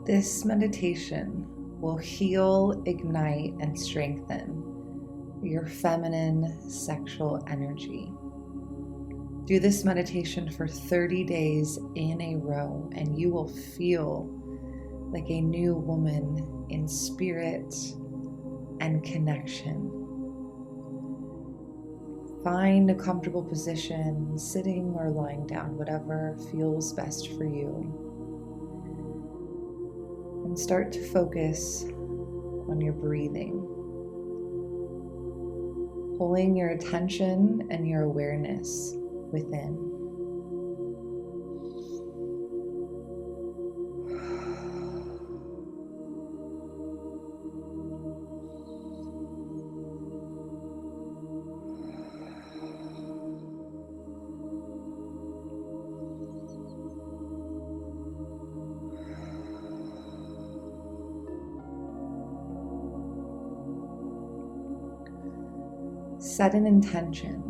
This meditation will heal, ignite, and strengthen your feminine sexual energy. Do this meditation for 30 days in a row, and you will feel like a new woman in spirit and connection. Find a comfortable position, sitting or lying down, whatever feels best for you. And start to focus on your breathing, pulling your attention and your awareness within. Set an intention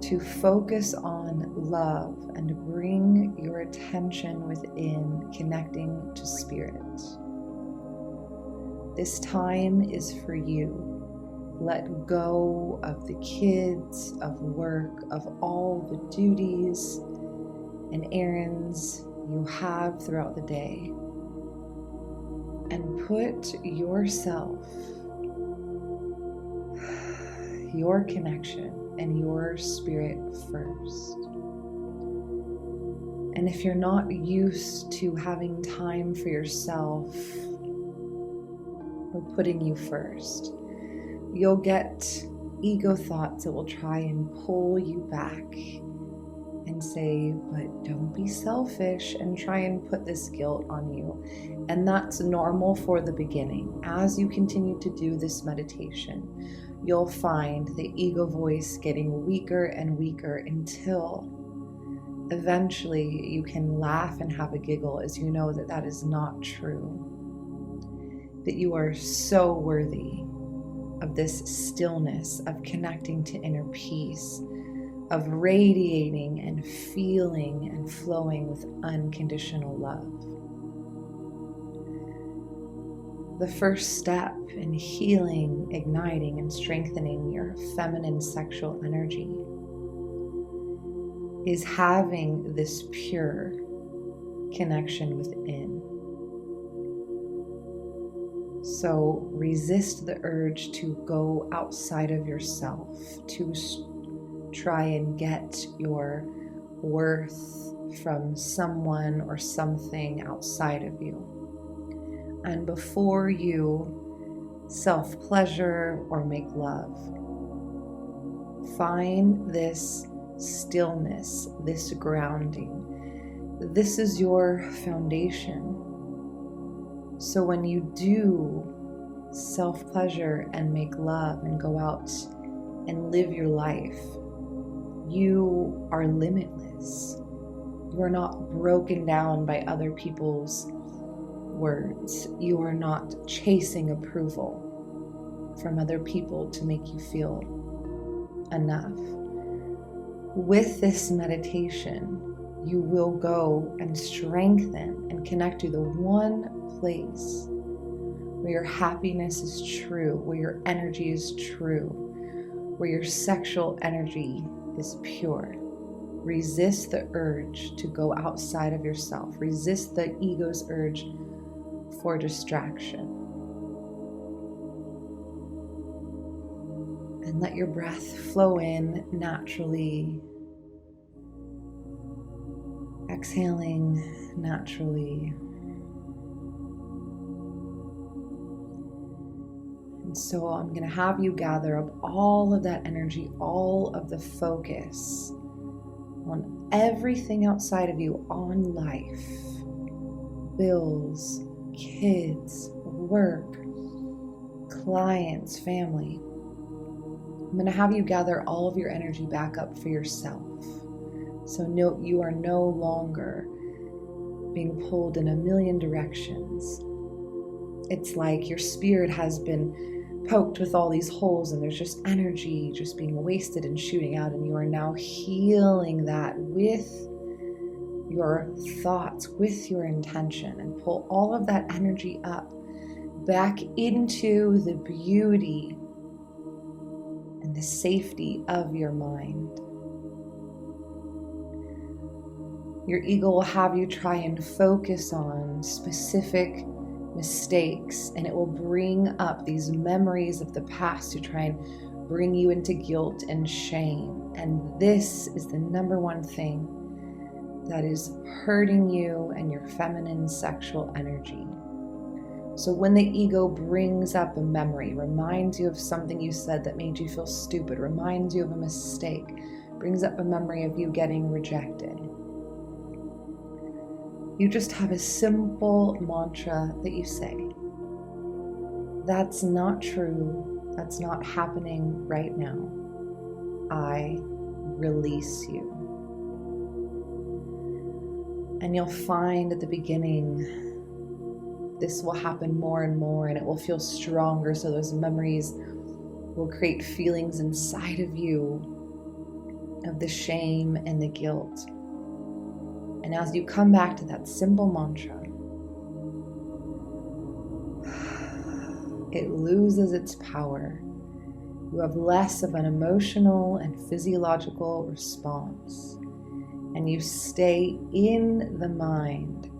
to focus on love and bring your attention within, connecting to spirit. This time is for you. Let go of the kids, of work, of all the duties and errands you have throughout the day, and put yourself, your connection, and your spirit first. And if you're not used to having time for yourself or putting you first, you'll get ego thoughts that will try and pull you back and say, but don't be selfish, and try and put this guilt on you. And that's normal for the beginning. As you continue to do this meditation, you'll find the ego voice getting weaker and weaker until eventually you can laugh and have a giggle as you know that that is not true. That you are so worthy of this stillness, of connecting to inner peace, of radiating and feeling and flowing with unconditional love. The first step in healing, igniting, and strengthening your feminine sexual energy is having this pure connection within. So resist the urge to go outside of yourself, to try and get your worth from someone or something outside of you. And before you self-pleasure or make love, find this stillness, this grounding. This is your foundation. So when you do self-pleasure and make love and go out and live your life, you are limitless. You are not broken down by other people's words. You are not chasing approval from other people to make you feel enough. With this meditation, you will go and strengthen and connect to the one place where your happiness is true, where your energy is true, where your sexual energy is pure. Resist the urge to go outside of yourself. Resist the ego's urge for distraction. And let your breath flow in naturally, exhaling naturally. And so I'm going to have you gather up all of that energy, all of the focus on everything outside of you, on life, bills, kids, work, clients, family. I'm going to have you gather all of your energy back up for yourself. So note you are no longer being pulled in a million directions. It's like your spirit has been poked with all these holes and there's just energy just being wasted and shooting out, and you are now healing that with your thoughts with your intention and pull all of that energy up back into the beauty and the safety of your mind. Your ego will have you try and focus on specific mistakes, and it will bring up these memories of the past to try and bring you into guilt and shame. And this is the number one thing that is hurting you and your feminine sexual energy. So when the ego brings up a memory, reminds you of something you said that made you feel stupid, reminds you of a mistake, brings up a memory of you getting rejected, you just have a simple mantra that you say. That's not true. That's not happening right now. I release you. And you'll find at the beginning, this will happen more and more, and it will feel stronger. So those memories will create feelings inside of you of the shame and the guilt. And as you come back to that simple mantra, it loses its power. You have less of an emotional and physiological response. And you stay in the mind,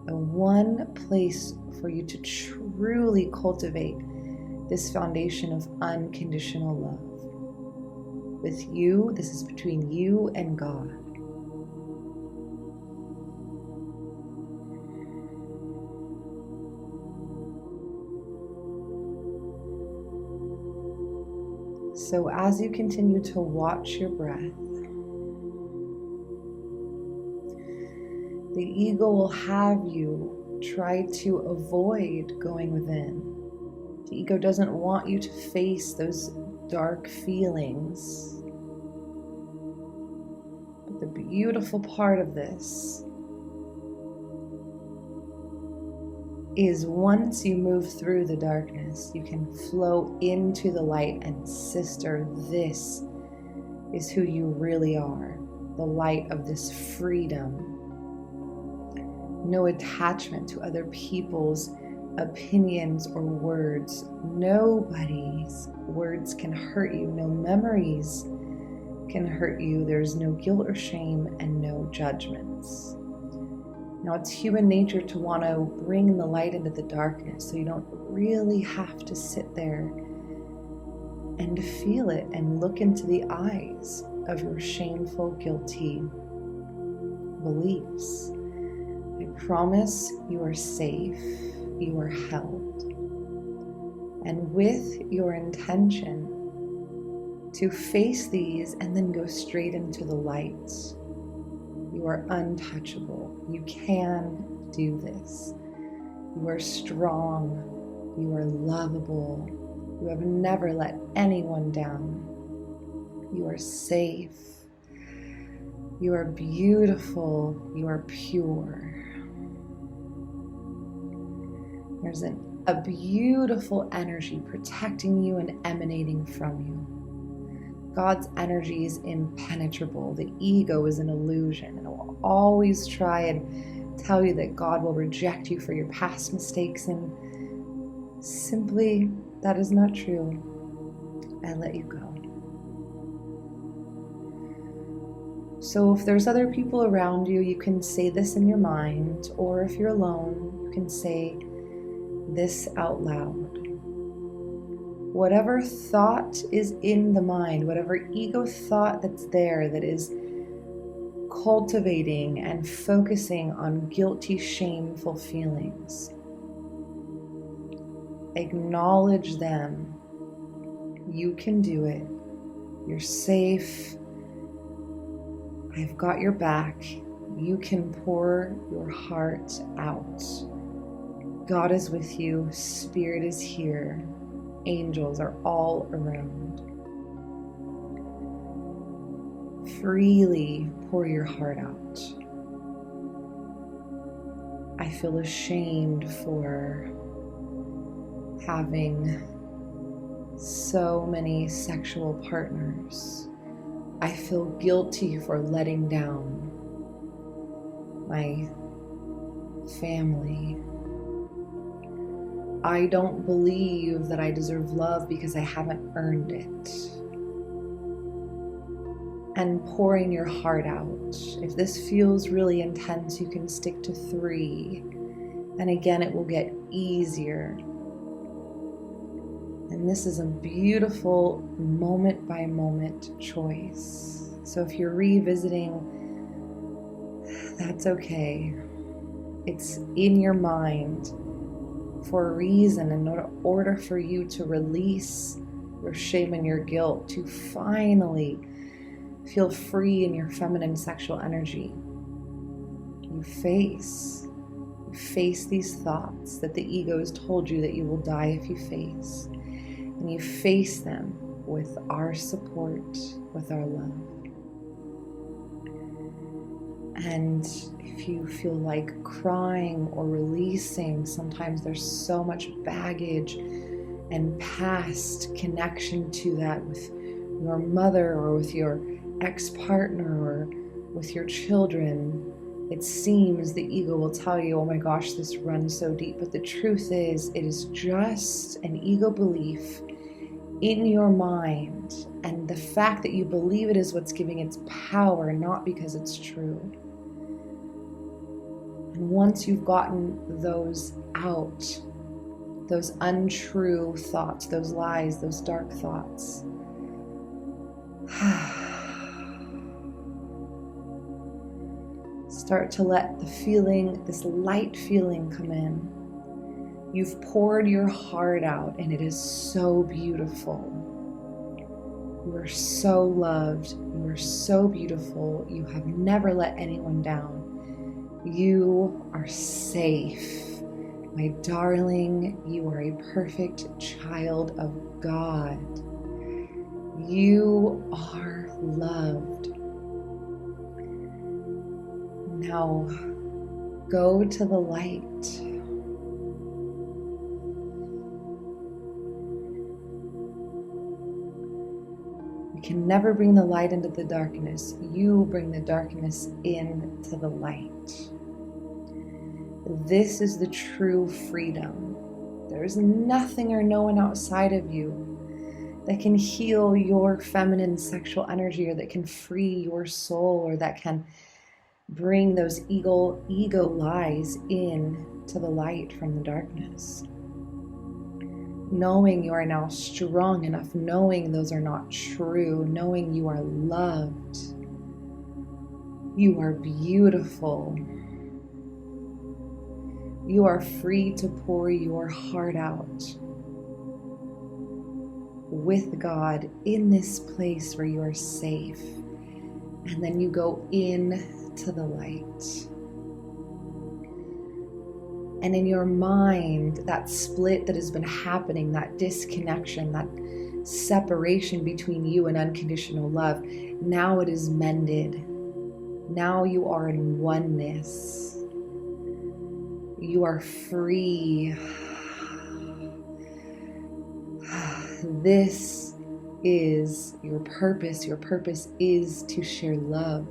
the one place for you to truly cultivate this foundation of unconditional love. With you, this is between you and God. So as you continue to watch your breath, the ego will have you try to avoid going within. The ego doesn't want you to face those dark feelings. But the beautiful part of this is once you move through the darkness, you can flow into the light. And sister, this is who you really are. The light of this freedom. No attachment to other people's opinions or words. Nobody's words can hurt you. No memories can hurt you. There's no guilt or shame and no judgments. Now, it's human nature to want to bring the light into the darkness, so you don't really have to sit there and feel it and look into the eyes of your shameful, guilty beliefs. I promise you are safe, you are held. And with your intention to face these and then go straight into the light, you are untouchable. You can do this. You are strong. You are lovable. You have never let anyone down. You are safe. You are beautiful. You are pure. There's a beautiful energy protecting you and emanating from you. God's energy is impenetrable. The ego is an illusion, and it will always try and tell you that God will reject you for your past mistakes, and simply that is not true. I let you go. So if there's other people around you, you can say this in your mind, or if you're alone, you can say this out loud. Whatever thought is in the mind, whatever ego thought that's there that is cultivating and focusing on guilty, shameful feelings, acknowledge them. You can do it. You're safe. I've got your back. You can pour your heart out. God is with you. Spirit is here. Angels are all around. Freely pour your heart out. I feel ashamed for having so many sexual partners. I feel guilty for letting down my family. I don't believe that I deserve love because I haven't earned it. And pouring your heart out. If this feels really intense, you can stick to 3. And again, it will get easier. And this is a beautiful moment by moment choice. So if you're revisiting, that's okay. It's in your mind for a reason, in order for you to release your shame and your guilt, to finally feel free in your feminine sexual energy. You face these thoughts that the ego has told you that you will die if you face. And you face them with our support, with our love. And if you feel like crying or releasing, sometimes there's so much baggage and past connection to that with your mother or with your ex-partner or with your children. It seems the ego will tell you, oh my gosh, this runs so deep. But the truth is, it is just an ego belief in your mind. And the fact that you believe it is what's giving its power, not because it's true. And once you've gotten those out, those untrue thoughts, those lies, those dark thoughts, start to let the feeling, this light feeling come in. You've poured your heart out and it is so beautiful. You are so loved. You are so beautiful. You have never let anyone down. You are safe. My darling, you are a perfect child of God. You are loved. Now, go to the light. You can never bring the light into the darkness. You bring the darkness into the light. This is the true freedom. There is nothing or no one outside of you that can heal your feminine sexual energy, or that can free your soul, or that can bring those ego lies in to the light from the darkness. Knowing you are now strong enough, knowing those are not true, knowing you are loved, you are beautiful, you are free to pour your heart out with God in this place where you are safe. And then you go in to the light. And in your mind, that split that has been happening, that disconnection, that separation between you and unconditional love, now it is mended. Now you are in oneness. You are free. This is your purpose. Your purpose is to share love.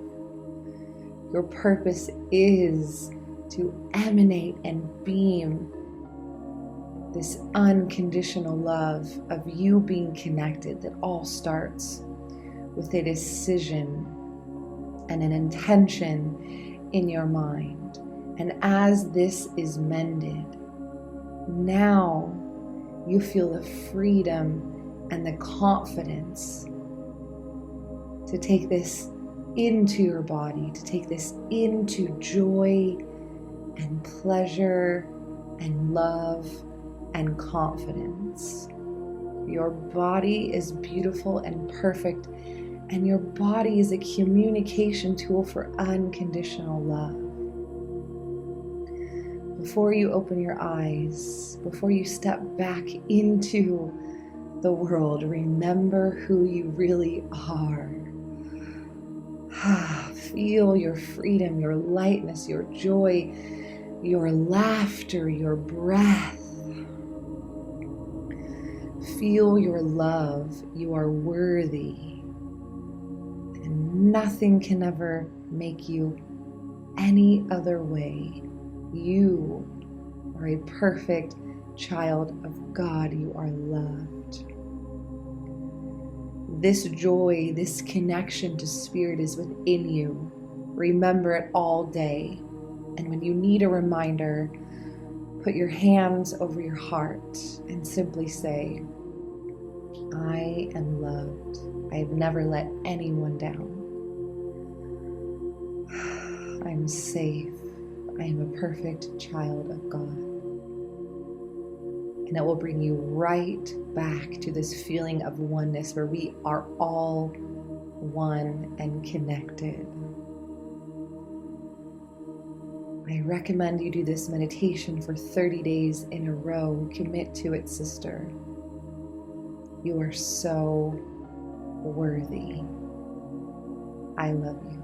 Your purpose is to emanate and beam this unconditional love of you being connected, that all starts with a decision and an intention in your mind. And as this is mended, now you feel the freedom and the confidence to take this into your body, to take this into joy and pleasure and love and confidence. Your body is beautiful and perfect, and your body is a communication tool for unconditional love. Before you open your eyes, before you step back into the world, remember who you really are. Feel your freedom, your lightness, your joy, your laughter, your breath. Feel your love. You are worthy. And nothing can ever make you any other way. You are a perfect child of God. You are loved. This joy, this connection to Spirit is within you. Remember it all day. And when you need a reminder, put your hands over your heart and simply say, I am loved. I have never let anyone down. I am safe. I am a perfect child of God. And it will bring you right back to this feeling of oneness where we are all one and connected. I recommend you do this meditation for 30 days in a row. Commit to it, sister. You are so worthy. I love you.